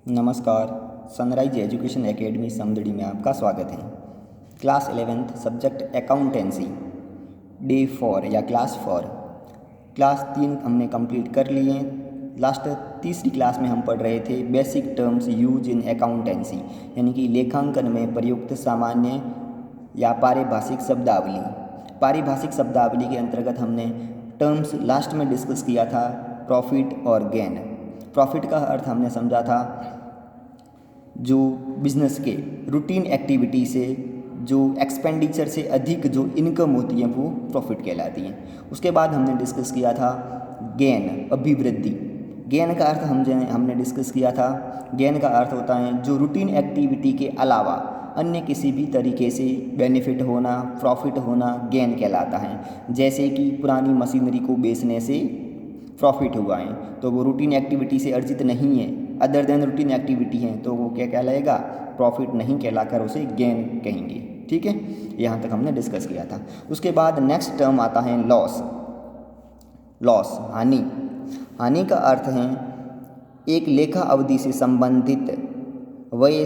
नमस्कार। Sunrise education academy Samdari में आपका स्वागत है। Class 11th subject accountancy day 4 या क्लास 4 क्लास 3 हमने कंप्लीट कर लिए हैं। लास्ट तीसरी क्लास में हम पढ़ रहे थे basic terms use in accountancy, यानी कि लेखांकन में प्रयुक्त सामान्य या पारिभाषिक शब्दावली। पारिभाषिक शब्दावली के अंतर्गत हमने टर्म्स लास्ट में डिस्कस किया था प्रॉफिट और गेन। प्रॉफिट का अर्थ हमने समझा था जो बिजनेस के रूटीन एक्टिविटी से जो एक्सपेंडिचर से अधिक जो इनकम होती है वो प्रॉफिट कहलाती है। उसके बाद हमने डिस्कस किया था गेन, अभिवृद्धि। गेन का अर्थ हमने डिस्कस किया था, गेन का अर्थ होता है जो रूटीन एक्टिविटी के अलावा अन्य किसी भी तरीके से बेनिफिट होना, प्रॉफिट होना गेन कहलाता है। जैसे कि पुरानी मशीनरी को बेचने से प्रॉफिट हुआ है तो वो रूटीन एक्टिविटी से अर्जित नहीं है, अदर देन रूटीन एक्टिविटी है तो वो क्या कहलाएगा, प्रॉफिट नहीं कहलाकर उसे गेन कहेंगे। ठीक है, यहाँ तक हमने डिस्कस किया था। उसके बाद नेक्स्ट टर्म आता है लॉस। लॉस हानि। हानि का अर्थ है एक लेखा अवधि से संबंधित व्यय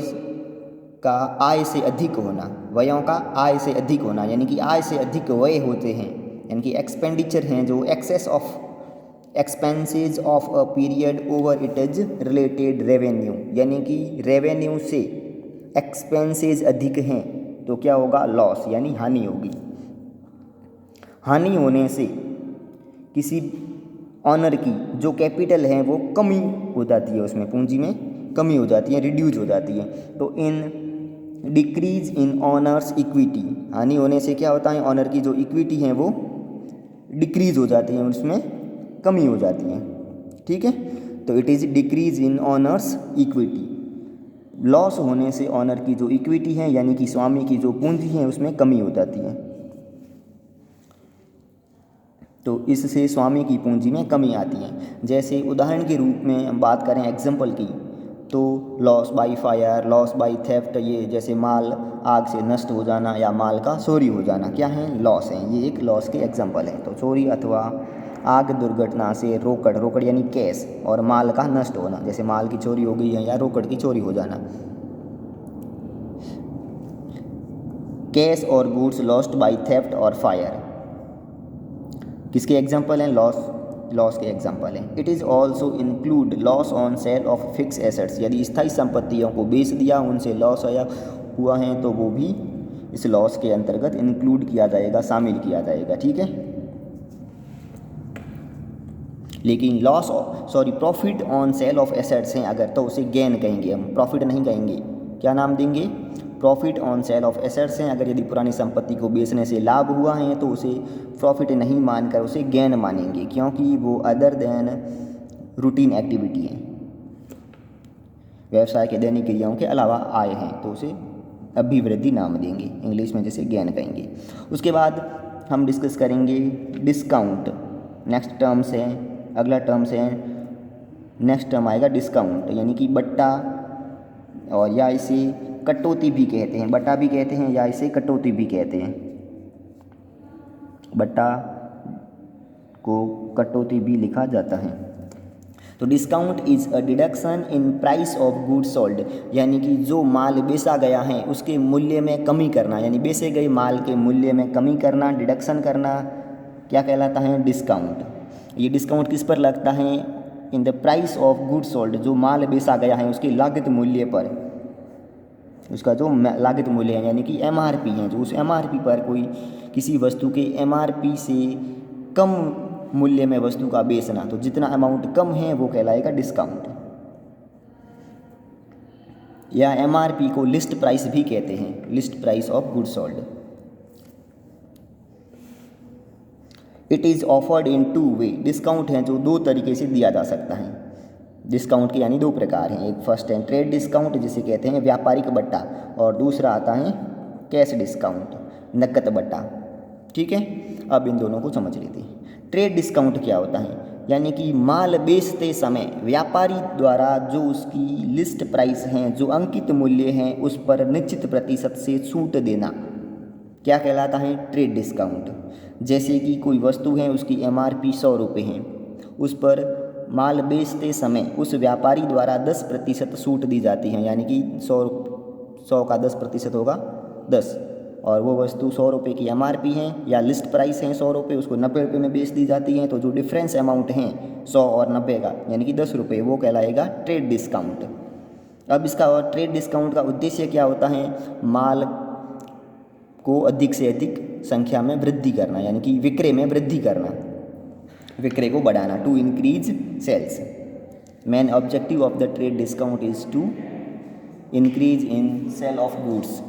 का आय से अधिक होना, व्ययों का आय से अधिक होना, यानी कि आय से अधिक व्यय होते हैं, यानी कि एक्सपेंडिचर हैं जो excess of expenses of a period over it is related revenue, यानी कि रेवेन्यू से एक्सपेंसेस अधिक हैं तो क्या होगा, लॉस यानी हानि होगी। हानि होने से किसी ऑनर की जो कैपिटल है वो कमी हो जाती है, उसमें पूंजी में कमी हो जाती है, रिड्यूज हो जाती है। तो in decrease in honours equity, हानि होने से क्या होता है, ऑनर की जो इक्विटी है वो डिक्रीज हो जाती है, उसमें कमी हो जाती है। ठीक है, तो it is decrease in honours equity. Loss होने से ऑनर की जो इक्विटी है यानी कि स्वामी की जो पूंजी है उसमें कमी हो जाती है, तो इससे स्वामी की पूंजी में कमी आती है। जैसे उदाहरण के रूप में हम बात करें एग्जाम्पल की, तो loss by fire, loss by theft, ये जैसे माल आग से नष्ट हो जाना या माल का चोरी हो जाना क्या है, लॉस है। ये एक लॉस के एग्जाम्पल है। तो चोरी अथवा आग दुर्घटना से रोकड़, रोकड़ यानी कैश, और माल का नष्ट होना, जैसे माल की चोरी हो गई है या रोकड़ की चोरी हो जाना। कैश और गुड्स लॉस्ट बाय थेफ्ट और फायर किसके एग्जाम्पल हैं, लॉस के एग्जाम्पल हैं। It is also include loss on sale of fix assets, यदि स्थायी संपत्तियों को बेच दिया, उनसे लॉस हुआ है तो वो भी इस लॉस के अंतर्गत इंक्लूड किया जाएगा, शामिल किया जाएगा। ठीक है, लेकिन profit on sale of assets हैं अगर, तो उसे गेन कहेंगे हम, प्रॉफिट नहीं कहेंगे। क्या नाम देंगे, profit on sale of assets हैं अगर, यदि पुरानी संपत्ति को बेचने से लाभ हुआ है तो उसे प्रॉफिट नहीं मानकर उसे गेन मानेंगे, क्योंकि वो अदर देन रूटीन एक्टिविटी है, व्यवसाय के दैनिक क्रियाओं के अलावा आय हैं, तो उसे अभिवृद्धि नाम देंगे, इंग्लिश में जैसे गेन कहेंगे। उसके बाद हम डिस्कस करेंगे डिस्काउंट। नेक्स्ट टर्म्स है, अगला टर्म्स है, नेक्स्ट टर्म आएगा डिस्काउंट, यानी कि बट्टा, और या इसे कटौती भी कहते हैं, बट्टा भी कहते हैं या इसे कटौती भी कहते हैं। बट्टा को कटौती भी लिखा जाता है। तो discount is a deduction in price of goods sold, यानी कि जो माल बेचा गया है उसके मूल्य में कमी करना, यानी बेचे गए माल के मूल्य में कमी करना, डिडक्शन करना, क्या कहलाता है, डिस्काउंट। ये डिस्काउंट किस पर लगता है, in the price of goods sold, जो माल बेचा गया है उसके लागत मूल्य पर, उसका जो लागत मूल्य है यानी कि एमआरपी है, जो उस एमआरपी पर कोई किसी वस्तु के एमआरपी से कम मूल्य में वस्तु का बेचना, तो जितना अमाउंट कम है वो कहलाएगा डिस्काउंट। या एमआरपी को लिस्ट प्राइस भी कहते हैं, list price of goods sold. It is offered in 2 way, discount है जो 2 तरीके से दिया जा सकता है। डिस्काउंट के यानी 2 प्रकार हैं, एक फर्स्ट है ट्रेड डिस्काउंट जिसे कहते हैं व्यापारिक बट्टा, और दूसरा आता है कैश डिस्काउंट, नकद बट्टा। ठीक है, अब इन दोनों को समझ लेते हैं। ट्रेड डिस्काउंट क्या होता है, यानी कि माल बेचते समय व्यापारी द्वारा जो उसकी लिस्ट प्राइस हैं, जो अंकित मूल्य हैं, उस पर निश्चित प्रतिशत से छूट देना, क्या कहलाता है, ट्रेड डिस्काउंट। जैसे कि कोई वस्तु है उसकी एमआरपी 100 रुपये है, उस पर माल बेचते समय उस व्यापारी द्वारा 10% छूट दी जाती है, यानी कि 100 का 10% होगा 10, और वो वस्तु 100 रुपये की MRP है या लिस्ट प्राइस है 100 रुपये, उसको 90 रुपये में बेच दी जाती है, तो जो डिफरेंस अमाउंट है 100 और 90 का यानी कि 10 रुपये, वो कहलाएगा ट्रेड डिस्काउंट। अब इसका और ट्रेड डिस्काउंट का उद्देश्य क्या होता है? माल को अधिक से अधिक संख्या में वृद्धि करना, यानी कि विक्रय में वृद्धि करना, विक्रय को बढ़ाना, to increase sales. Main objective of the trade discount is to increase in sale of goods.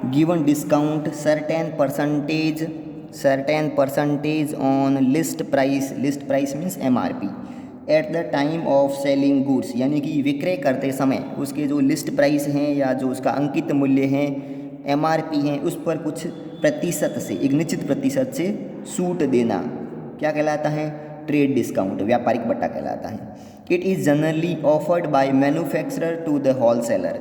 Given discount certain percentage on list price means MRP at the time of selling goods, यानी कि विक्रय करते समय उसके जो list price हैं या जो उसका अंकित मूल्य है MRP हैं, उस पर कुछ प्रतिशत से, एक निश्चित प्रतिशत से छूट देना क्या कहलाता है? ट्रेड डिस्काउंट, व्यापारिक बट्टा कहलाता है। It is generally offered by manufacturer to the wholesaler,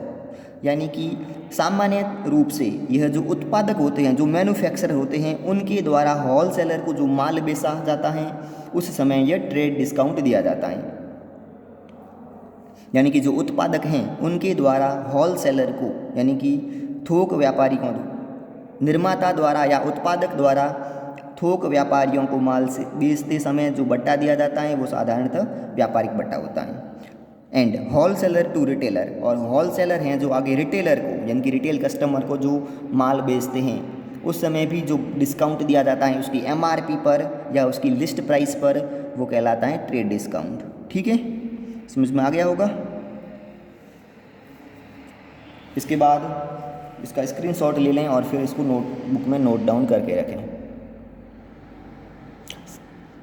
यानी कि सामान्य रूप से यह जो उत्पादक होते हैं, जो मैन्युफैक्चरर होते हैं, उनके द्वारा होलसेलर को जो माल बेचा जाता है उस समय यह ट्रेड डिस्काउंट दिया जाता है। यानी कि जो उत्पादक हैं उनके द्वारा होलसेलर को, यानी कि थोक व्यापारी को, निर्माता द्वारा या उत्पादक द्वारा थोक व्यापारियों को माल से बेचते समय जो बट्टा दिया जाता है वो साधारणतः व्यापारिक बट्टा होता है। एंड होलसेलर टू रिटेलर, और होलसेलर हैं जो आगे रिटेलर को, यानी कि रिटेल कस्टमर को जो माल बेचते हैं उस समय भी जो डिस्काउंट दिया जाता है उसकी MRP पर या उसकी लिस्ट प्राइस पर, वो कहलाता है ट्रेड डिस्काउंट। ठीक है, समझ में आ गया होगा। इसके बाद इसका स्क्रीनशॉट ले लें और फिर इसको नोटबुक में नोट डाउन करके रखें।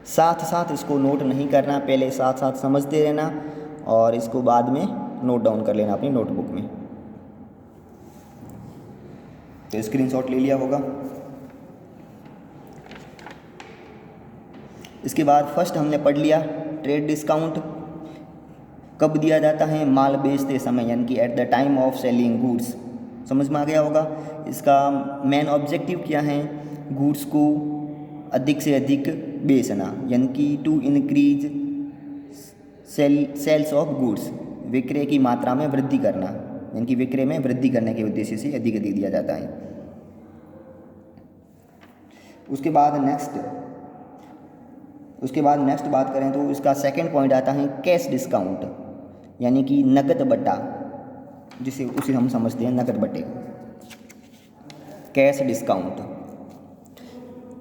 साथ साथ इसको नोट नहीं करना, पहले साथ साथ समझते रहना और इसको बाद में नोट डाउन कर लेना अपनी नोटबुक में। तो स्क्रीनशॉट ले लिया होगा। इसके बाद फर्स्ट हमने पढ़ लिया ट्रेड डिस्काउंट कब दिया जाता है? माल बेचते समय, यानी कि eight the time of selling goods. समझ में आ गया होगा। इसका मेन ऑब्जेक्टिव क्या है? गुड्स को अधिक से अधिक बेचना, यानी कि to increase sales of goods, विक्रय की मात्रा में वृद्धि करना, यानी कि विक्रय में वृद्धि करने के उद्देश्य से अधिक अधिक दिया जाता है। उसके बाद नेक्स्ट बात करें तो इसका सेकंड पॉइंट आता है कैश डिस्काउंट, यानी कि नकद बट्टा, उसे हम समझते हैं नकद बट्टे को। कैश डिस्काउंट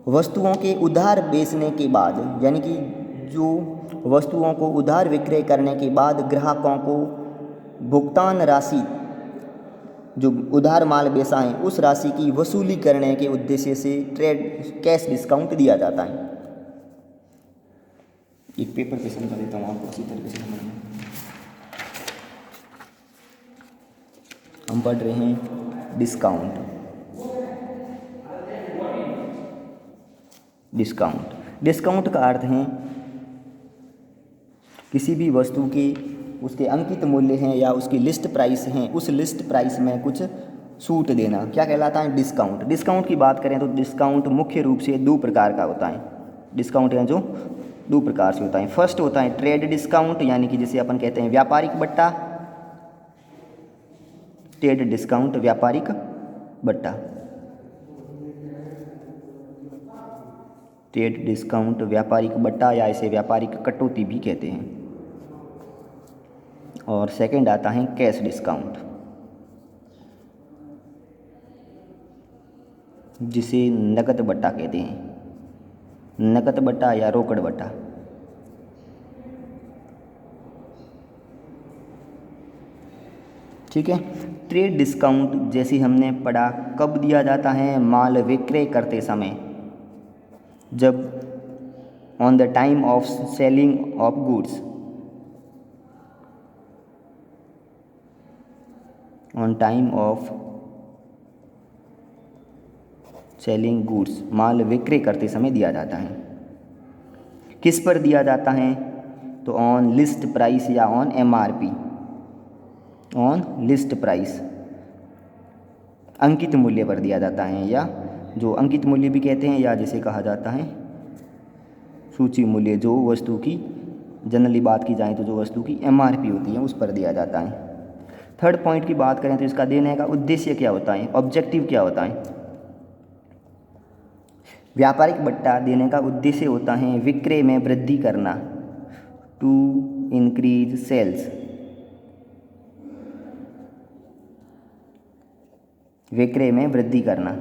वस्तुओं के उधार बेचने के बाद, यानी कि जो वस्तुओं को उधार विक्रय करने के बाद ग्राहकों को भुगतान राशि, जो उधार माल बेचा है उस राशि की वसूली करने के उद्देश्य से कैश डिस्काउंट दिया जाता है। एक पेपर पे समझा देता हूँ आपको इसी तरीके से समझना। हम पढ़ रहे हैं डिस्काउंट का अर्थ है किसी भी वस्तु के उसके अंकित मूल्य हैं या उसकी लिस्ट प्राइस हैं, उस लिस्ट प्राइस में कुछ छूट देना क्या कहलाता है? डिस्काउंट। डिस्काउंट की बात करें तो डिस्काउंट मुख्य रूप से दो प्रकार का होता है। डिस्काउंट है जो दो प्रकार से होता है। फर्स्ट होता है ट्रेड डिस्काउंट, यानी कि जिसे अपन कहते हैं व्यापारिक बट्टा। ट्रेड डिस्काउंट व्यापारिक बट्टा, ट्रेड डिस्काउंट व्यापारिक बट्टा या इसे व्यापारिक कटौती भी कहते हैं। और सेकंड आता है कैश डिस्काउंट, जिसे नकद बट्टा कहते हैं, नकद बट्टा या रोकड़ बट्टा। ठीक है। ट्रेड डिस्काउंट जैसे हमने पढ़ा कब दिया जाता है? माल विक्रय करते समय, जब on the time of selling of goods, on time of selling goods, माल विक्रय करते समय दिया जाता है। किस पर दिया जाता है? तो ऑन लिस्ट प्राइस या on MRP, on list price, अंकित मूल्य पर दिया जाता है, या जो अंकित मूल्य भी कहते हैं या जिसे कहा जाता है सूची मूल्य जो वस्तु की जनरली बात की जाए तो जो वस्तु की MRP होती है उस पर दिया जाता है। थर्ड पॉइंट की बात करें तो इसका देने का उद्देश्य क्या होता है, ऑब्जेक्टिव क्या होता है। व्यापारिक बट्टा देने का उद्देश्य होता है विक्रय में वृद्धि करना, टू इंक्रीज सेल्स। विक्रय में वृद्धि करना।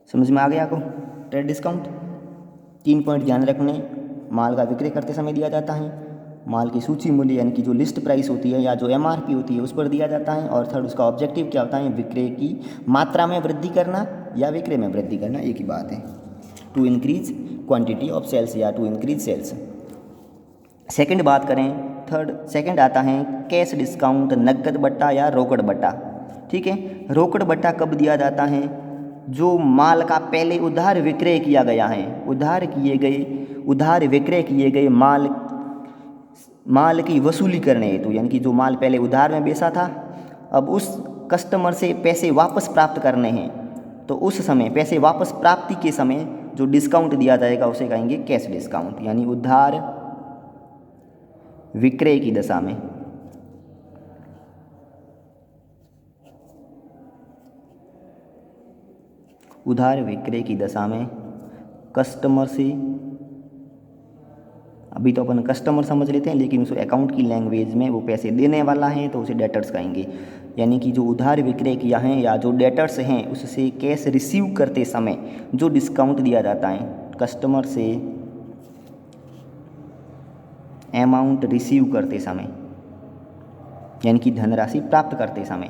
समझ में आ गया आपको ट्रेड डिस्काउंट। 3 पॉइंट ध्यान रखने, माल का विक्रय करते समय दिया जाता है, माल की सूची मूल्य यानी कि जो लिस्ट प्राइस होती है या जो MRP होती है उस पर दिया जाता है, और थर्ड उसका ऑब्जेक्टिव क्या होता है, विक्रय की मात्रा में वृद्धि करना या विक्रय में वृद्धि करना, एक ही बात है। To increase quantity of sales या टू इंक्रीज सेल्स। सेकंड बात करें, सेकंड आता है कैश डिस्काउंट, नकद बट्टा या रोकड़ बट्टा। ठीक है, रोकड़ बट्टा कब दिया जाता है, जो माल का पहले उधार विक्रय किया गया है, उधार विक्रय किए गए माल की वसूली करने हेतु, यानी कि जो माल पहले उधार में बेचा था अब उस कस्टमर से पैसे वापस प्राप्त करने हैं, तो उस समय पैसे वापस प्राप्ति के समय जो डिस्काउंट दिया जाएगा उसे कहेंगे कैश डिस्काउंट, यानी उधार विक्रय की दशा में। उधार विक्रय की दशा में कस्टमर से, अभी तो अपन कस्टमर समझ लेते हैं लेकिन उसे अकाउंट की लैंग्वेज में वो पैसे देने वाला है तो उसे डेटर्स कहेंगे, यानी कि जो उधार विक्रय किया है या जो डेटर्स हैं उससे कैश रिसीव करते समय जो डिस्काउंट दिया जाता है कस्टमर से, अमाउंट रिसीव करते समय यानी कि धनराशि प्राप्त करते समय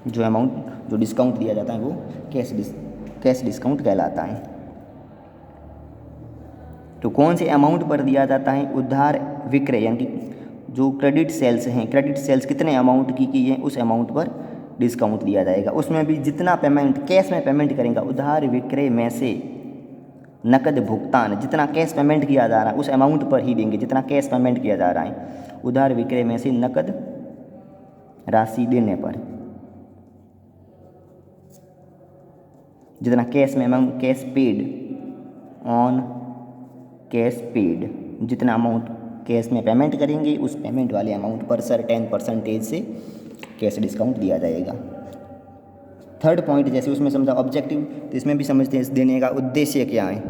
जो अमाउंट जो डिस्काउंट दिया जाता है वो कैश डिस्काउंट कहलाता है। तो कौन से अमाउंट पर दिया जाता है, उधार विक्रय यानी कि जो क्रेडिट सेल्स हैं, क्रेडिट सेल्स कितने अमाउंट की है उस अमाउंट पर डिस्काउंट दिया जाएगा। उसमें भी जितना पेमेंट कैश में पेमेंट करेंगे, उधार विक्रय में से नकद भुगतान जितना कैश पेमेंट किया जा रहा है उस अमाउंट पर ही देंगे जितना कैश पेमेंट किया जा रहा है। उधार विक्रय में से नकद राशि देने पर जितना कैश में amount, cash paid on cash paid, जितना अमाउंट कैश में पेमेंट करेंगे उस पेमेंट वाले अमाउंट पर सर्टेन परसेंटेज से कैश डिस्काउंट दिया जाएगा। थर्ड पॉइंट जैसे उसमें समझा ऑब्जेक्टिव, तो इसमें भी समझते हैं इस देने का उद्देश्य क्या है।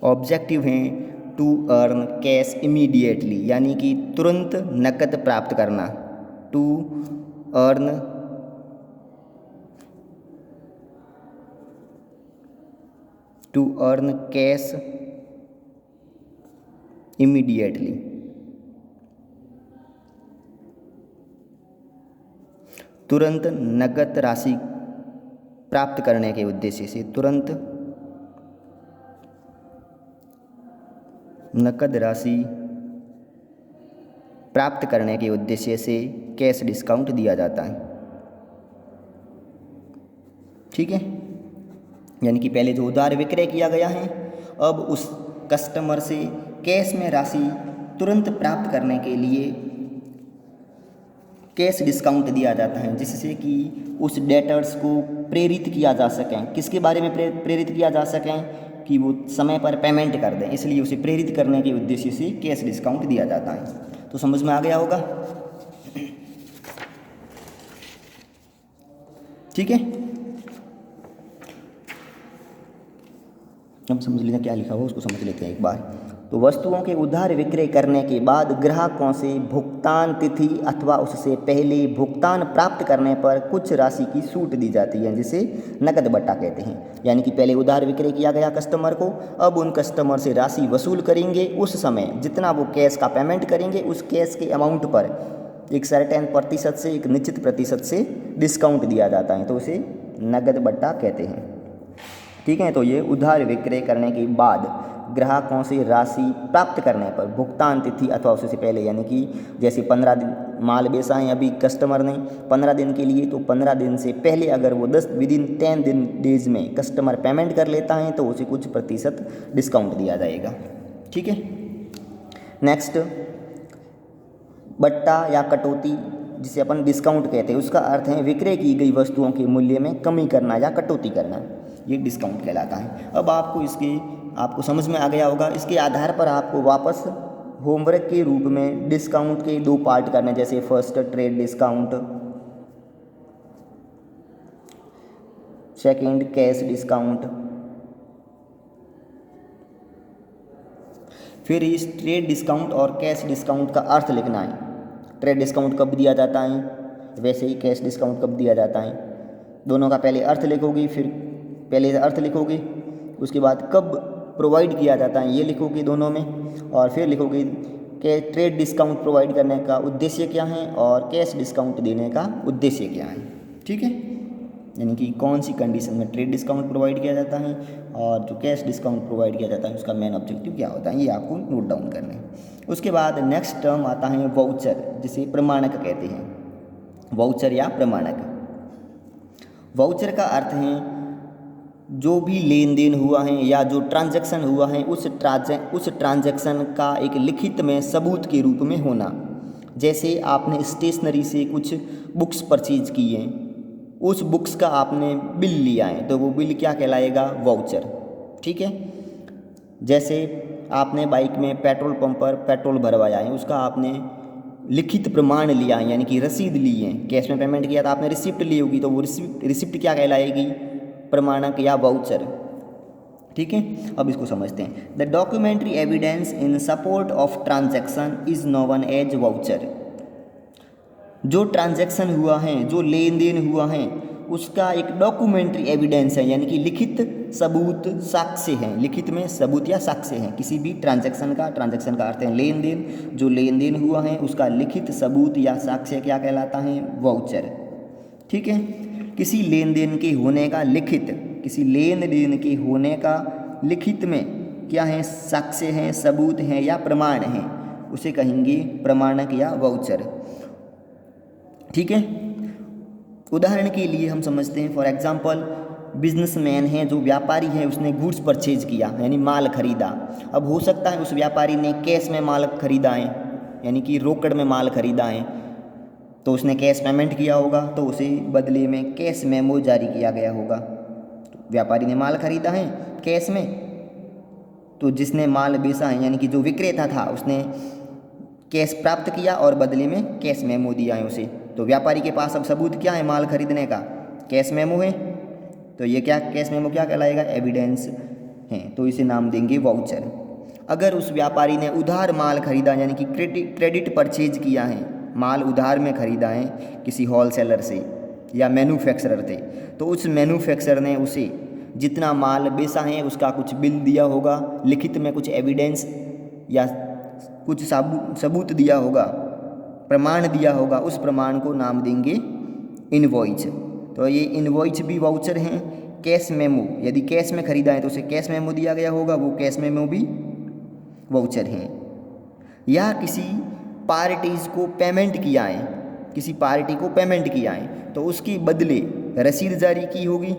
ऑब्जेक्टिव है टू अर्न कैश इमीडिएटली, यानी कि तुरंत नकद प्राप्त करना, टू अर्न कैश इमीडिएटली। तुरंत नकद राशि प्राप्त करने के उद्देश्य से, तुरंत नकद राशि प्राप्त करने के उद्देश्य से कैश डिस्काउंट दिया जाता है। ठीक है, यानी कि पहले जो उधार विक्रय किया गया है अब उस कस्टमर से कैश में राशि तुरंत प्राप्त करने के लिए कैश डिस्काउंट दिया जाता है, जिससे कि उस डेटर्स को प्रेरित किया जा सके। किसके बारे में प्रेरित किया जा सके कि वो समय पर पेमेंट कर दें, इसलिए उसे प्रेरित करने के उद्देश्य से कैश डिस्काउंट दिया जाता है। तो समझ में आ गया होगा। ठीक है, अब समझ लीजिए क्या लिखा हुआ उसको समझ लेते हैं एक बार। तो वस्तुओं के उधार विक्रय करने के बाद ग्राहकों से भुगतान तिथि अथवा उससे पहले भुगतान प्राप्त करने पर कुछ राशि की छूट दी जाती है, जिसे नकद बट्टा कहते हैं। यानी कि पहले उधार विक्रय किया गया कस्टमर को, अब उन कस्टमर से राशि वसूल करेंगे, उस समय जितना वो कैश का पेमेंट करेंगे उस कैश के अमाउंट पर एक सर्टेन प्रतिशत से, एक निश्चित प्रतिशत से डिस्काउंट दिया जाता है, तो उसे नकद बट्टा कहते हैं। ठीक है, तो ये उधार विक्रय करने के बाद ग्राहकों से राशि प्राप्त करने पर भुगतान तिथि अथवा उससे पहले, यानी कि जैसे 15 दिन माल बेचा है अभी कस्टमर ने 15 दिन के लिए, तो 15 दिन से पहले अगर वो 10 डेज में कस्टमर पेमेंट कर लेता है तो उसे कुछ प्रतिशत डिस्काउंट दिया जाएगा। ठीक है, नेक्स्ट बट्टा या कटौती जिसे अपन डिस्काउंट कहते हैं, उसका अर्थ है विक्रय की गई वस्तुओं के मूल्य में कमी करना या कटौती करना, ये डिस्काउंट कहलाता है। अब आपको समझ में आ गया होगा। इसके आधार पर आपको वापस होमवर्क के रूप में डिस्काउंट के 2 पार्ट करने, जैसे first trade discount, second cash discount. फिर इस ट्रेड डिस्काउंट और कैश डिस्काउंट का अर्थ लिखना है। ट्रेड डिस्काउंट कब दिया जाता है, वैसे ही कैश डिस्काउंट कब दिया जाता है। दोनों का पहले अर्थ लिखोगे, फिर पहले अर्थ लिखोगे, उसके बाद कब प्रोवाइड किया जाता है ये लिखोगे दोनों में, और फिर लिखोगे कि ट्रेड डिस्काउंट प्रोवाइड करने का उद्देश्य क्या है और कैश डिस्काउंट देने का उद्देश्य क्या है। ठीक है, यानी कि कौन सी कंडीशन में ट्रेड डिस्काउंट प्रोवाइड किया जाता है और जो कैश डिस्काउंट प्रोवाइड किया जाता है उसका मेन ऑब्जेक्टिव क्या होता है, ये आपको नोट डाउन करना है। उसके बाद नेक्स्ट टर्म आता है वाउचर, जिसे प्रमाणक कहते हैं। वाउचर या प्रमाणक। वाउचर का अर्थ है जो भी लेन देन हुआ है या जो ट्रांजैक्शन हुआ है उस ट्रांजैक्शन का एक लिखित में सबूत के रूप में होना। जैसे आपने स्टेशनरी से कुछ बुक्स परचेज की हैं, उस बुक्स का आपने बिल लिया है तो वो बिल क्या कहलाएगा, वाउचर। ठीक है, जैसे आपने बाइक में पेट्रोल पंप पर पेट्रोल भरवाया है, उसका आपने लिखित प्रमाण लिया है, यानी कि रसीद ली है। कैश में पेमेंट किया तो आपने रिसिप्ट ली होगी, तो वो रिसिप्ट क्या कहलाएगी, प्रमाणक या वाउचर। ठीक है, अब इसको समझते हैं। The documentary evidence in support of transaction is known as voucher. जो ट्रांजैक्शन हुआ है, जो लेन देन हुआ है, उसका एक डॉक्यूमेंट्री एविडेंस है, यानी कि लिखित सबूत, साक्ष्य है। लिखित में सबूत या साक्ष्य है किसी भी ट्रांजैक्शन का अर्थ है लेन देन। जो लेन देन हुआ है उसका लिखित सबूत या साक्ष्य क्या कहलाता है, वाउचर। ठीक है, किसी लेन देन के होने का लिखित में क्या है, साक्ष्य है, सबूत है या प्रमाण है, उसे कहेंगे प्रमाणक या वाउचर। ठीक है, उदाहरण के लिए हम समझते हैं, फॉर एग्जांपल बिजनेसमैन है, जो व्यापारी है, उसने गुड्स परचेज किया, यानी माल खरीदा। अब हो सकता है उस व्यापारी ने कैश में माल खरीदा है, यानी कि रोकड़ में माल खरीदा है, तो उसने कैश पेमेंट किया होगा, तो उसे बदले में कैश मेमो जारी किया गया होगा। तो व्यापारी ने माल खरीदा है कैश में, तो जिसने माल बेचा है, यानी कि जो विक्रेता था, उसने कैश प्राप्त किया और बदले में कैश मेमो दिया है उसे। तो व्यापारी के पास अब सबूत क्या है, माल खरीदने का कैश मेमो है, तो ये क्या कैश मेमो क्या कहलाएगा, एविडेंस है, तो इसे नाम देंगे वाउचर। अगर उस व्यापारी ने उधार माल खरीदा, यानी कि क्रेडिट परचेज किया है, माल उधार में खरीदा है किसी होलसेलर से या मैन्युफैक्चरर से, तो उस मैन्युफैक्चरर ने उसे जितना माल बेचा है उसका कुछ बिल दिया होगा, लिखित में कुछ एविडेंस या कुछ सबूत दिया होगा, प्रमाण दिया होगा, उस प्रमाण को नाम देंगे इनवॉइस। तो ये इनवॉइस भी वाउचर हैं। कैश मेमो, यदि कैश में खरीदा है तो उसे कैश मेमो दिया गया होगा, वो कैश मेमो भी वाउचर हैं। या किसी पार्टीज़ को पेमेंट किया है, किसी पार्टी को पेमेंट किया है, तो उसके बदले रसीद जारी की होगी,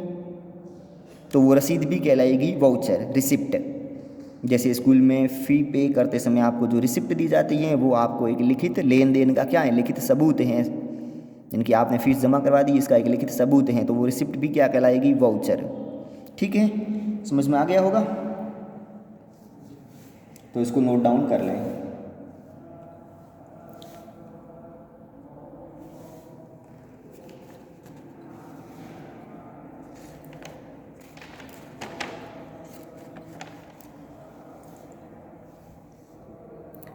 तो वो रसीद भी कहलाएगी वाउचर, रिसिप्ट। जैसे स्कूल में फ़ी पे करते समय आपको जो रिसिप्ट दी जाती है, वो आपको एक लिखित लेन देन का क्या है, लिखित सबूत है, यानी कि आपने फ़ीस जमा करवा दी, इसका एक लिखित सबूत है, तो वो रिसिप्ट भी क्या कहलाएगी, वाउचर। ठीक है, समझ में आ गया होगा, तो इसको नोट डाउन कर लें।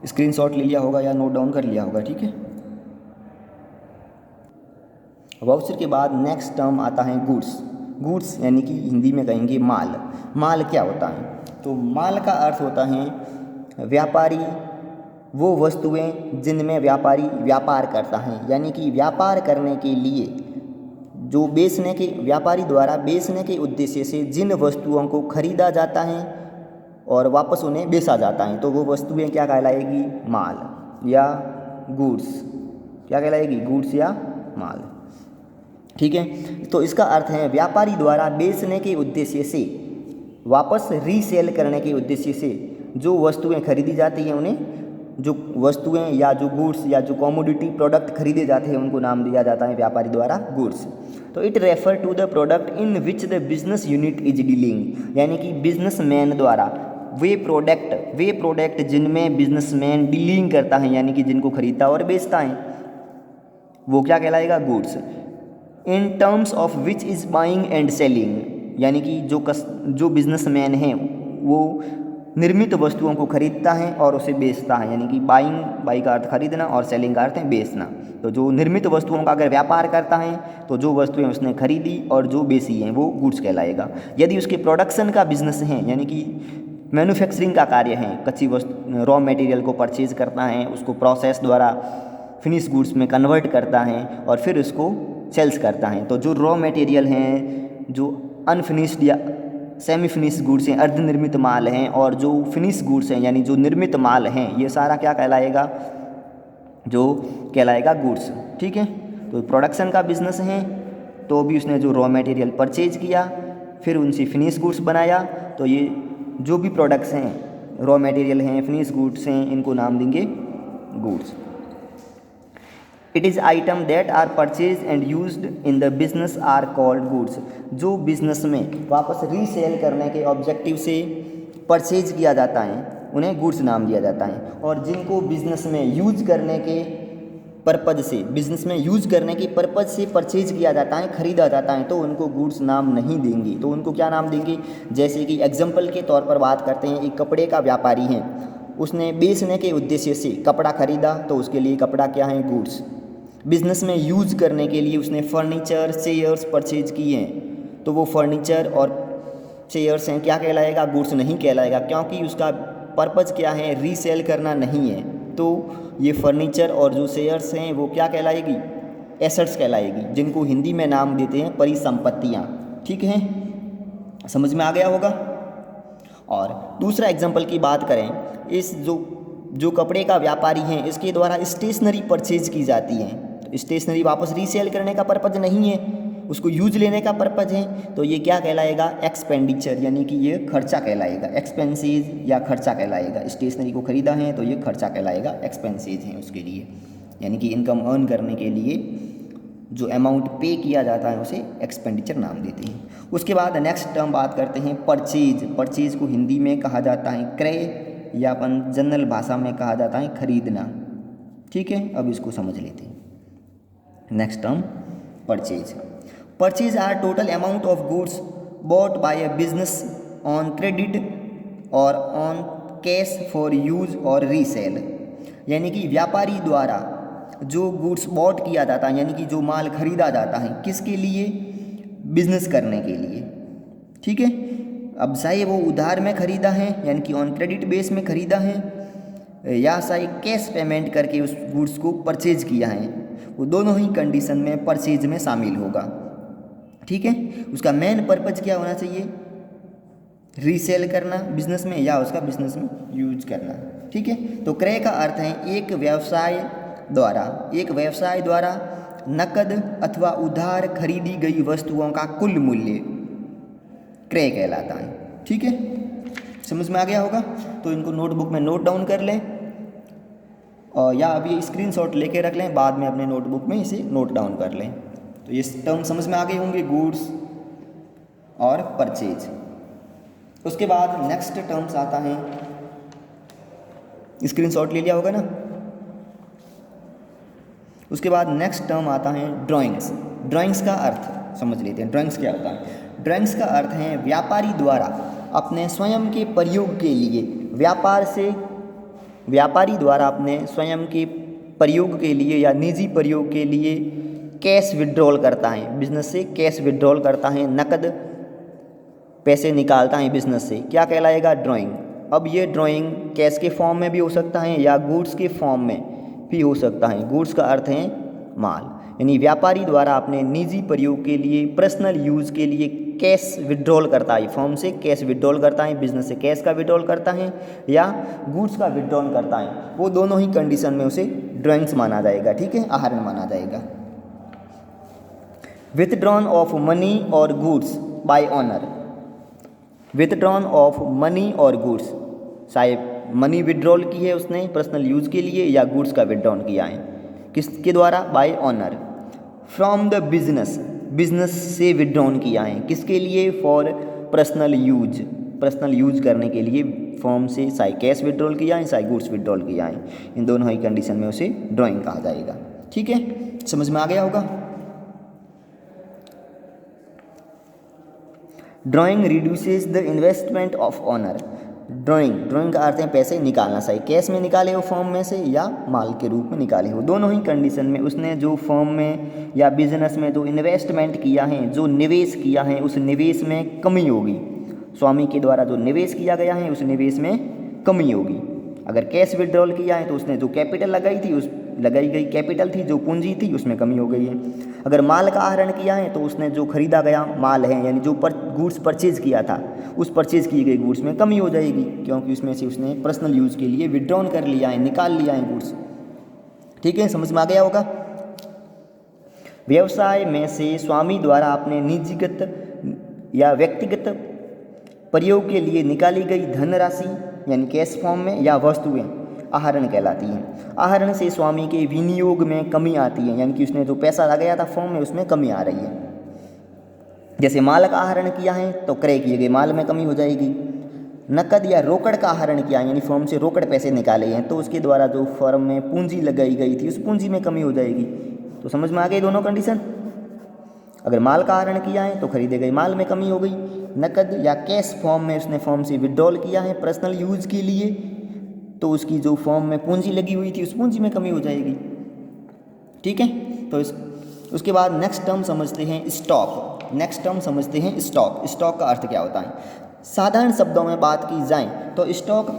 स्क्रीनशॉट ले लिया होगा या नोट डाउन कर लिया होगा। ठीक है, वाउचर के बाद नेक्स्ट टर्म आता है गुड्स। गुड्स यानी कि हिंदी में कहेंगे माल। माल क्या होता है, तो माल का अर्थ होता है व्यापारी वो वस्तुएं जिनमें व्यापारी व्यापार करता है, यानी कि व्यापार करने के लिए जो व्यापारी द्वारा बेचने के उद्देश्य से जिन वस्तुओं को खरीदा जाता है और वापस उन्हें बेचा जाता है, तो वो वस्तुएं क्या कहलाएगी, माल या गुड्स। क्या कहलाएगी, गुड्स या माल। ठीक है, तो इसका अर्थ है व्यापारी द्वारा बेचने के उद्देश्य से वापस रीसेल करने के उद्देश्य से जो वस्तुएं खरीदी जाती हैं उन्हें जो वस्तुएं या जो गुड्स या जो कॉमोडिटी प्रोडक्ट खरीदे जाते हैं उनको नाम दिया जाता है व्यापारी द्वारा गुड्स। तो it refer to the product in which the business unit is dealing, यानी कि बिजनेसमैन द्वारा वे प्रोडक्ट जिनमें बिजनेसमैन डीलिंग करता है, यानी कि जिनको खरीदता और बेचता है, वो क्या कहलाएगा? Goods. In terms of which is buying and selling, यानी कि जो बिजनेसमैन हैं वो निर्मित वस्तुओं को खरीदता है और उसे बेचता है, यानी कि बाई का अर्थ खरीदना और सेलिंग का अर्थ है बेचना। तो जो निर्मित वस्तुओं का अगर व्यापार करता है तो जो वस्तुएं उसने खरीदी और जो बेची हैं वो गुड्स कहलाएगा। यदि उसके प्रोडक्शन का बिजनेस है, यानी कि मैन्युफैक्चरिंग का कार्य है, कच्ची वस्तु रॉ मटेरियल को परचेज करता है, उसको प्रोसेस द्वारा फिनिश गुड्स में कन्वर्ट करता है और फिर उसको सेल्स करता है। तो जो रॉ मटेरियल हैं, जो अनफिनिश्ड या सेमी फिनिश गुड्स हैं, अर्धनिर्मित माल हैं, और जो फिनिश गुड्स हैं यानी जो निर्मित माल हैं, ये सारा क्या कहलाएगा? जो कहलाएगा गुड्स। ठीक है, तो प्रोडक्शन का बिजनेस है तो भी उसने जो रॉ मटेरियल परचेज किया फिर उनसे फिनिश गुड्स बनाया, तो ये जो भी प्रोडक्ट्स हैं, रॉ मटेरियल हैं, फिनिश गुड्स हैं, इनको नाम देंगे goods. It is item that are purchase and used in the business are called goods. जो बिजनेस में वापस रीसेल करने के ऑब्जेक्टिव से परचेज किया जाता है उन्हें गुड्स नाम दिया जाता है, और जिनको बिजनेस में यूज करने के पर्पज़ से परचेज किया जाता है, खरीदा जाता है, तो उनको गुड्स नाम नहीं देंगे। तो उनको क्या नाम देंगे? जैसे कि एग्जाम्पल के तौर पर बात करते हैं, एक कपड़े का व्यापारी है, उसने बेचने के उद्देश्य से कपड़ा खरीदा तो उसके लिए कपड़ा क्या है? गुड्स। बिजनेस में यूज करने के लिए उसने फर्नीचर, चेयर्स परचेज किए हैं, तो वो फर्नीचर और चेयर्स हैं, क्या कहलाएगा? गुड्स नहीं कहलाएगा, क्योंकि उसका पर्पज़ क्या है? रीसेल करना नहीं है। तो ये फर्नीचर और जो चेयर्स हैं वो क्या कहलाएगी? एसेट्स कहलाएगी, जिनको हिंदी में नाम देते हैं परिसंपत्तियाँ। ठीक है, समझ में आ गया होगा। और दूसरा एग्जाम्पल की बात करें, इस जो कपड़े का व्यापारी है इसके द्वारा स्टेशनरी परचेज की जाती है, तो स्टेशनरी वापस रीसेल करने का पर्पज़ नहीं है, उसको यूज लेने का पर्पज़ है, तो ये क्या कहलाएगा? एक्सपेंडिचर, यानी कि ये खर्चा कहलाएगा, एक्सपेंसेज या खर्चा कहलाएगा। स्टेशनरी को खरीदा है तो ये खर्चा कहलाएगा, एक्सपेंसेज है उसके लिए, यानी कि इनकम अर्न करने के लिए जो अमाउंट पे किया जाता है उसे एक्सपेंडिचर नाम देते हैं। उसके बाद नेक्स्ट टर्म बात करते हैं परचेज। परचेज को हिंदी में कहा जाता है क्रय, या अपन जनरल भाषा में कहा जाता है खरीदना। ठीक है, अब इसको समझ लेते हैं। Next term purchase. Purchase are total amount of goods bought by a business on credit और ऑन कैश फॉर यूज और रीसेल, यानी कि व्यापारी द्वारा जो गुड्स बॉट किया जाता है, यानी कि जो माल खरीदा जाता है, किसके लिए? बिजनेस करने के लिए। ठीक है, अब चाहे वो उधार में खरीदा है यानी कि ऑन क्रेडिट बेस में खरीदा है, या चाहे कैश पेमेंट करके उस गुड्स को परचेज किया है, वो दोनों ही कंडीशन में परचेज में शामिल होगा। ठीक है, उसका मेन पर्पज क्या होना चाहिए? रीसेल करना बिजनेस में, या उसका बिजनेस में यूज करना। ठीक है, तो क्रय का अर्थ है एक व्यवसाय द्वारा नकद अथवा उधार खरीदी गई वस्तुओं का कुल मूल्य क्रय कहलाता है। ठीक है, समझ में आ गया होगा। तो इनको नोटबुक में नोट डाउन कर लें, और या अभी स्क्रीनशॉट लेके रख लें, बाद में अपने नोटबुक में इसे नोट डाउन कर लें। तो ये टर्म समझ में आ गए होंगे, गुड्स और परचेज। उसके बाद नेक्स्ट टर्म्स आता है, स्क्रीनशॉट ले लिया होगा ना। उसके बाद नेक्स्ट टर्म आता है ड्राइंग्स। ड्राइंग्स का अर्थ समझ लेते हैं, ड्राइंग्स क्या होता है। ड्राइंग्स का अर्थ है व्यापारी द्वारा अपने स्वयं के प्रयोग के लिए, व्यापारी द्वारा अपने स्वयं के प्रयोग के लिए या निजी प्रयोग के लिए कैश विड्रॉल करता है, बिजनेस से कैश विड्रॉल करता है, नकद पैसे निकालता है बिजनेस से, क्या कहलाएगा? ड्राइंग। अब ये ड्राइंग कैश के फॉर्म में भी हो सकता है या गुड्स के फॉर्म में भी हो सकता है। गुड्स का अर्थ है माल, यानी व्यापारी द्वारा अपने निजी प्रयोग के लिए, पर्सनल यूज़ के लिए कैश विड्रॉल करता है, फॉर्म से कैश विड्रॉल करता है, बिजनेस से कैश का विड्रॉल करता है या गुड्स का विड्रॉल करता है, वो दोनों ही कंडीशन में उसे ड्राइंग्स माना जाएगा। ठीक है, आहरण माना जाएगा। विथड्रॉन ऑफ मनी और goods by honour. Withdrawn of money और गुड्स, चाहे मनी विड्रॉल की है उसने पर्सनल यूज़ के लिए, या गुड्स का विड्रॉल किया है किसके द्वारा, bye honour. From the business, business से विड्रॉल किया है किसके लिए, for personal use, personal use करने के लिए फॉर्म से चाहे कैश विड्रॉल किया है चाहे गुड्स विड्रॉल किया है, इन दोनों ही कंडीशन में उसे ड्राइंग कहा जाएगा। ठीक है, समझ में आ गया होगा। Drawing reduces the investment of owner. Drawing का अर्थ है पैसे निकालना, चाहे कैश में निकाले हो फॉर्म में से या माल के रूप में निकाले हो, दोनों ही कंडीशन में उसने जो फॉर्म में या बिजनेस में जो इन्वेस्टमेंट किया है, जो निवेश किया है, उस निवेश में कमी होगी। स्वामी के द्वारा जो निवेश किया गया है उस निवेश में कमी होगी। अगर कैश विड्रॉल किया है तो उसने जो कैपिटल लगाई थी, उस लगाई गई कैपिटल थी, जो पूंजी थी, उसमें कमी हो गई है। अगर माल का आहरण किया है तो उसने जो खरीदा गया माल है, यानी जो गुड्स परचेज किया था, उस परचेज की गई गुड्स में कमी हो जाएगी, क्योंकि उसमें से उसने पर्सनल यूज़ के लिए विड्रॉन कर लिया है, निकाल लिया है गुड्स। ठीक है, समझ में आ गया होगा। व्यवसाय में से स्वामी द्वारा अपने निजीगत या व्यक्तिगत प्रयोग के लिए निकाली गई धनराशि यानी कैश फॉर्म में या वस्तुएं आहरण कहलाती हैं। आहरण से स्वामी के विनियोग में कमी आती है, यानी कि उसने जो पैसा लगाया था फॉर्म में उसमें कमी आ रही है। जैसे माल का आहरण किया है तो क्रय किए गए माल में कमी हो जाएगी। नकद या रोकड़ का आहरण किया है, यानी फॉर्म से रोकड़ पैसे निकाले हैं, तो उसके द्वारा जो फर्म में पूंजी लगाई गई थी उस पूंजी में कमी हो जाएगी। तो समझ में आ गई दोनों कंडीशन। अगर माल का आहरण किया है तो खरीदे गए माल में कमी हो गई। नकद या कैश फॉर्म में उसने फॉर्म से विड्रॉल किया है पर्सनल यूज़ के लिए, तो उसकी जो फॉर्म में पूंजी लगी हुई थी उस पूंजी में कमी हो जाएगी। ठीक है, तो उसके बाद नेक्स्ट टर्म समझते हैं स्टॉक। नेक्स्ट टर्म समझते हैं स्टॉक। स्टॉक का अर्थ क्या होता है। साधारण शब्दों में बात की जाए तो स्टॉक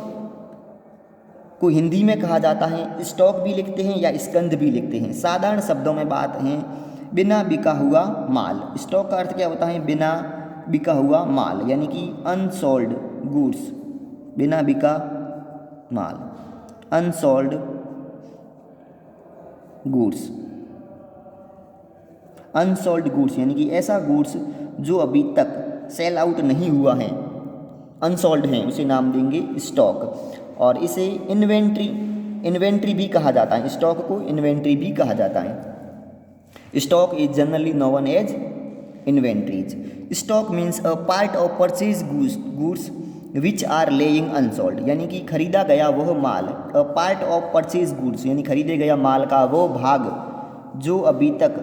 को हिंदी में कहा जाता है, स्टॉक भी लिखते हैं या स्कंद भी लिखते हैं। साधारण शब्दों में बात है बिना बिका हुआ माल। स्टॉक का अर्थ क्या होता है, बिना बिका हुआ माल, यानी कि अनसोल्ड गुड्स, बिना बिका माल, अनसोल्ड गुड्स। अनसोल्ड गुड्स यानी कि ऐसा गुड्स जो अभी तक सेल आउट नहीं हुआ है, अनसोल्ड हैं, उसे नाम देंगे स्टॉक। और इसे इन्वेंट्री भी कहा जाता है। स्टॉक को इन्वेंट्री भी कहा जाता है। Stock is generally known as inventories. Stock means a part of purchase goods which are laying unsold, यानी कि खरीदा गया वह माल, a part of purchase goods यानी खरीदे गया माल का वो भाग जो अभी तक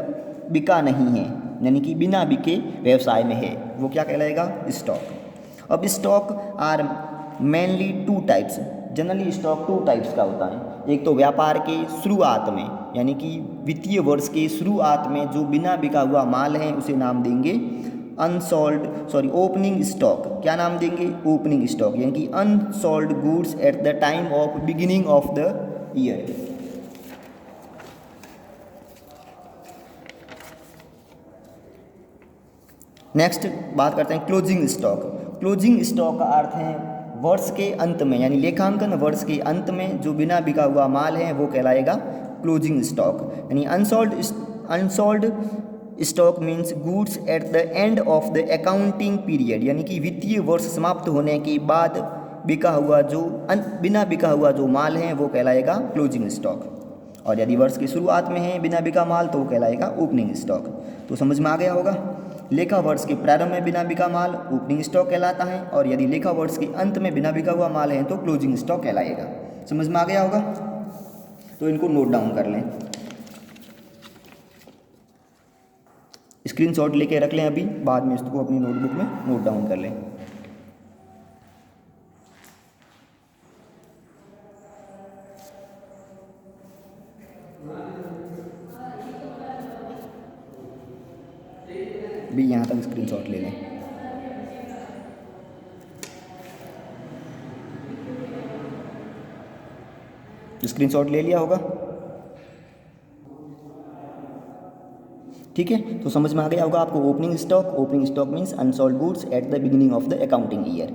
बिका नहीं है, यानी कि बिना बिके व्यवसाय में है, वो क्या कहलाएगा, स्टॉक। अब stock are mainly two types. Generally stock two types का होता है। एक तो व्यापार के शुरुआत में, यानी कि वित्तीय वर्ष के शुरुआत में जो बिना बिका हुआ माल है उसे नाम देंगे ओपनिंग स्टॉक। क्या नाम देंगे, ओपनिंग स्टॉक, यानी कि unsold goods at the time of beginning of the year. Next बात करते हैं क्लोजिंग स्टॉक। क्लोजिंग स्टॉक का अर्थ है वर्ष के अंत में, यानी लेखांकन वर्ष के अंत में जो बिना बिका हुआ माल है वो कहलाएगा क्लोजिंग स्टॉक। यानी unsold stock means goods at the end of the accounting period, यानी कि वित्तीय वर्ष समाप्त होने के बाद बिना बिका हुआ जो माल है वो कहलाएगा क्लोजिंग स्टॉक। और यदि वर्ष की शुरुआत में है बिना बिका माल तो वो कहलाएगा ओपनिंग स्टॉक। तो समझ में आ गया होगा। लेखा वर्ष के प्रारंभ में बिना बिका माल ओपनिंग स्टॉक कहलाता है, और यदि लेखा वर्ष के अंत में बिना बिका हुआ माल है तो क्लोजिंग स्टॉक कहलाएगा। समझ में आ गया होगा। तो इनको नोट डाउन कर लें, स्क्रीनशॉट लेके रख लें अभी, बाद में इसको अपनी नोटबुक में नोट डाउन कर लें। भी यहाँ तक स्क्रीनशॉट ले लें। स्क्रीनशॉट ले लिया होगा, ठीक है। तो समझ में आ गया होगा आपको opening stock means unsold goods at the beginning of the accounting year.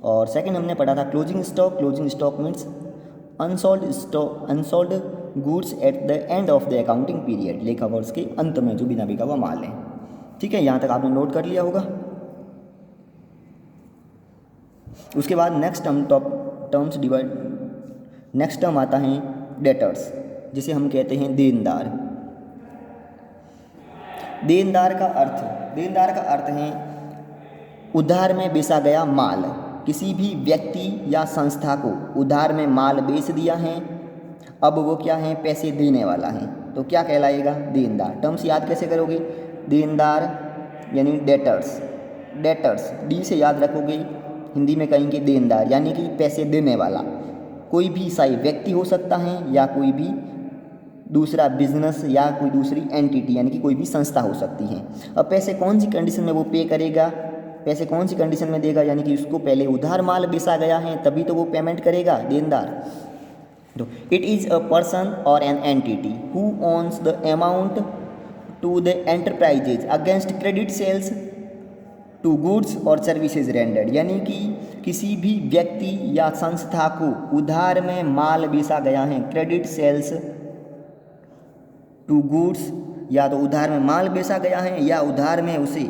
और सेकंड हमने पढ़ा था closing stock means unsold goods at the end of the accounting period, लेखा वर्ष के अंत में जो बिना बिका हुआ माल है। ठीक है, यहाँ तक आपने नोट कर लिया होगा। उसके बाद नेक्स्ट हम टर्म्स डिवाइड। नेक्स्ट टर्म आता है डेटर्स, जिसे हम कहते हैं देनदार। देनदार का अर्थ है उधार में बेचा गया माल। किसी भी व्यक्ति या संस्था को उधार में माल बेच दिया है, अब वो क्या है, पैसे देने वाला है, तो क्या कहलाएगा, देनदार। टर्म्स याद कैसे करोगे, देनदार यानी डेटर्स, डेटर्स डी से याद रखोगे, हिंदी में कहेंगे देनदार यानी कि पैसे देने वाला। कोई भी सही व्यक्ति हो सकता है या कोई भी दूसरा बिजनेस या कोई दूसरी एंटिटी यानी कि कोई भी संस्था हो सकती है। अब पैसे कौन सी कंडीशन में वो पे करेगा, पैसे कौन सी कंडीशन में देगा, यानी कि उसको पहले उधार माल बेचा गया है तभी तो वो पेमेंट करेगा, देनदार। तो इट इज़ अ पर्सन और an entity who owns the amount to the enterprises against credit sales to goods और सर्विसेज रेंडर्ड, यानी कि किसी भी व्यक्ति या संस्था को उधार में माल बेचा गया है, क्रेडिट सेल्स टू गुड्स, या तो उधार में माल बेचा गया है या उधार में उसे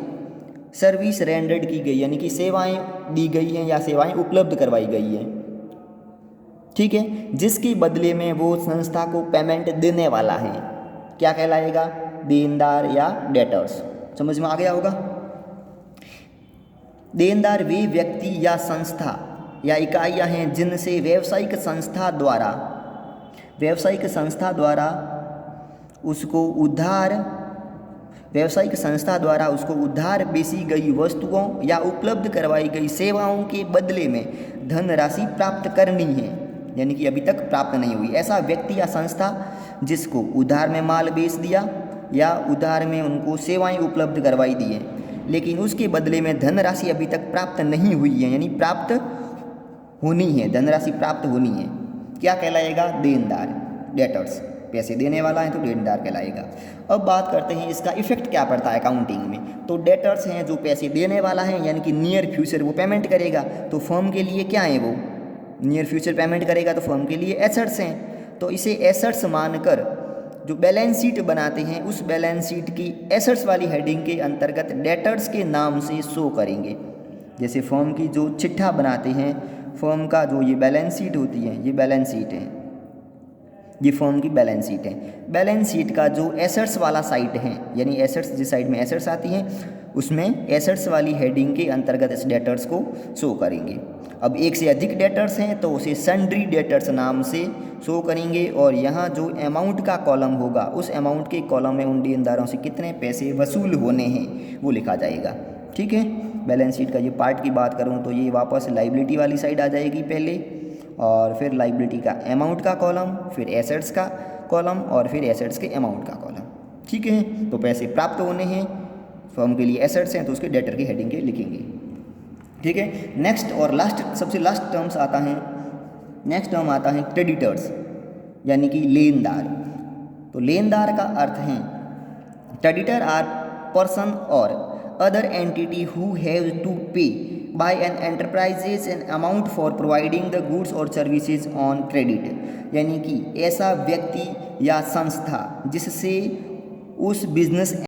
सर्विस रेंडर्ड की गई यानी कि सेवाएं दी गई हैं या सेवाएं उपलब्ध करवाई गई हैं, ठीक है, जिसके बदले में वो संस्था को पेमेंट देने वाला है, क्या कहलाएगा, देनदार या डेटर्स। समझ में आ गया होगा। देनदार वे व्यक्ति या संस्था या इकाइयां हैं जिनसे व्यावसायिक संस्था द्वारा उसको उधार बेची गई वस्तुओं या उपलब्ध करवाई गई सेवाओं के बदले में धनराशि प्राप्त करनी है, यानी कि अभी तक प्राप्त नहीं हुई। ऐसा व्यक्ति या संस्था जिसको उधार में माल बेच दिया या उधार में उनको सेवाएं उपलब्ध करवाई दी है, लेकिन उसके बदले में धनराशि अभी तक प्राप्त नहीं हुई है, यानी प्राप्त होनी है, धनराशि प्राप्त होनी है, क्या कहलाएगा, देनदार, डेटर्स। पैसे देने वाला है तो देनदार कहलाएगा। अब बात करते हैं इसका इफेक्ट क्या पड़ता है अकाउंटिंग में। तो डेटर्स हैं जो पैसे देने वाला है, यानी कि नियर फ्यूचर वो पेमेंट करेगा, तो फर्म के लिए क्या है, वो नियर फ्यूचर पेमेंट करेगा, तो फर्म के लिए एसेट्स हैं। तो इसे एसेट्स मानकर जो बैलेंस शीट बनाते हैं, उस बैलेंस शीट की एसेट्स वाली हेडिंग के अंतर्गत डेटर्स के नाम से शो करेंगे। जैसे फर्म की जो चिट्ठा बनाते हैं, फर्म का जो ये बैलेंस शीट होती है, ये बैलेंस शीट है, ये फर्म की बैलेंस शीट है। बैलेंस शीट का जो एसेट्स वाला साइड है, यानी एसेट्स जिस साइड में एसेट्स आती हैं, उसमें एसेट्स वाली हेडिंग के अंतर्गत इस डेटर्स को शो करेंगे। अब एक से अधिक डेटर्स हैं तो उसे सन्ड्री डेटर्स नाम से शो करेंगे, और यहाँ जो अमाउंट का कॉलम होगा, उस अमाउंट के कॉलम में उन देनदारों से कितने पैसे वसूल होने हैं वो लिखा जाएगा, ठीक है। बैलेंस शीट का ये पार्ट की बात करूँ तो ये वापस लाइबिलिटी वाली साइड आ जाएगी पहले, और फिर लाइबिलिटी का अमाउंट का कॉलम, फिर एसेट्स का कॉलम, और फिर एसेट्स के अमाउंट का कॉलम, ठीक है। तो पैसे प्राप्त होने हैं, फर्म के लिए एसेट्स हैं तो उसके डेटर की हेडिंग के लिखेंगे, ठीक है। नेक्स्ट और लास्ट, सबसे लास्ट टर्म्स आता है, नेक्स्ट टर्म आता है क्रेडिटर्स, यानी कि लेनदार। तो लेनदार का अर्थ है क्रेडिटर आर पर्सन और other entity who have to pay by an enterprises an amount for providing the goods or services on credit, यानी कि ऐसा व्यक्ति या संस्था जिससे उस बिजनेस